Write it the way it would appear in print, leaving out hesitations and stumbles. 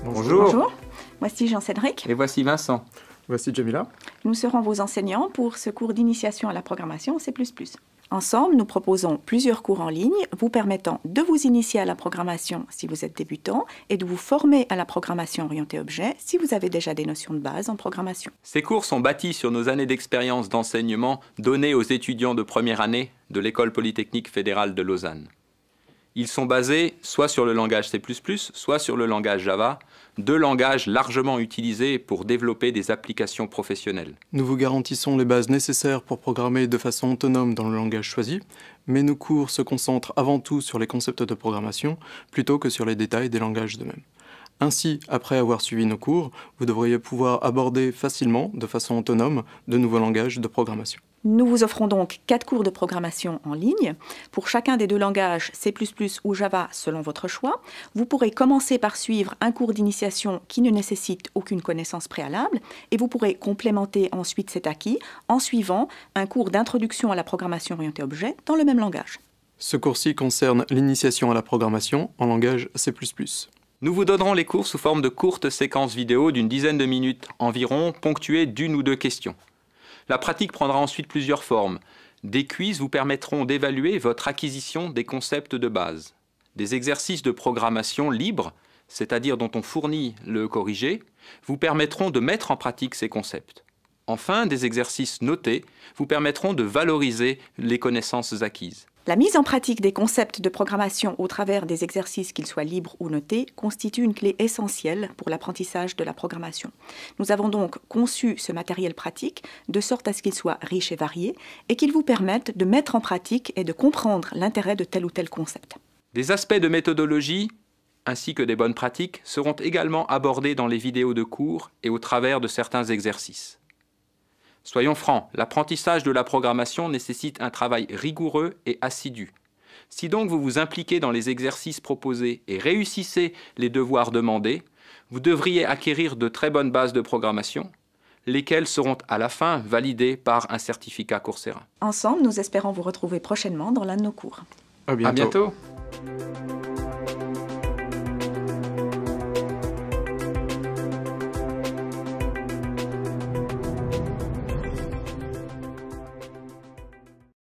Bonjour. Bonjour, voici Jean-Cédric. Et voici Vincent. Voici Jamila. Nous serons vos enseignants pour ce cours d'initiation à la programmation C++. Ensemble, nous proposons plusieurs cours en ligne vous permettant de vous initier à la programmation si vous êtes débutant et de vous former à la programmation orientée objet si vous avez déjà des notions de base en programmation. Ces cours sont bâtis sur nos années d'expérience d'enseignement données aux étudiants de première année de l'École polytechnique fédérale de Lausanne. Ils sont basés soit sur le langage C++, soit sur le langage Java, deux langages largement utilisés pour développer des applications professionnelles. Nous vous garantissons les bases nécessaires pour programmer de façon autonome dans le langage choisi, mais nos cours se concentrent avant tout sur les concepts de programmation plutôt que sur les détails des langages d'eux-mêmes. Ainsi, après avoir suivi nos cours, vous devriez pouvoir aborder facilement, de façon autonome, de nouveaux langages de programmation. Nous vous offrons donc 4 cours de programmation en ligne. Pour chacun des deux langages, C++ ou Java, selon votre choix, vous pourrez commencer par suivre un cours d'initiation qui ne nécessite aucune connaissance préalable et vous pourrez complémenter ensuite cet acquis en suivant un cours d'introduction à la programmation orientée objet dans le même langage. Ce cours-ci concerne l'initiation à la programmation en langage C++. Nous vous donnerons les cours sous forme de courtes séquences vidéo d'une dizaine de minutes environ, ponctuées d'une ou deux questions. La pratique prendra ensuite plusieurs formes. Des quiz vous permettront d'évaluer votre acquisition des concepts de base. Des exercices de programmation libres, c'est-à-dire dont on fournit le corrigé, vous permettront de mettre en pratique ces concepts. Enfin, des exercices notés vous permettront de valoriser les connaissances acquises. La mise en pratique des concepts de programmation au travers des exercices, qu'ils soient libres ou notés, constitue une clé essentielle pour l'apprentissage de la programmation. Nous avons donc conçu ce matériel pratique de sorte à ce qu'il soit riche et varié et qu'il vous permette de mettre en pratique et de comprendre l'intérêt de tel ou tel concept. Des aspects de méthodologie ainsi que des bonnes pratiques seront également abordés dans les vidéos de cours et au travers de certains exercices. Soyons francs, l'apprentissage de la programmation nécessite un travail rigoureux et assidu. Si donc vous vous impliquez dans les exercices proposés et réussissez les devoirs demandés, vous devriez acquérir de très bonnes bases de programmation, lesquelles seront à la fin validées par un certificat Coursera. Ensemble, nous espérons vous retrouver prochainement dans l'un de nos cours. À bientôt. À bientôt.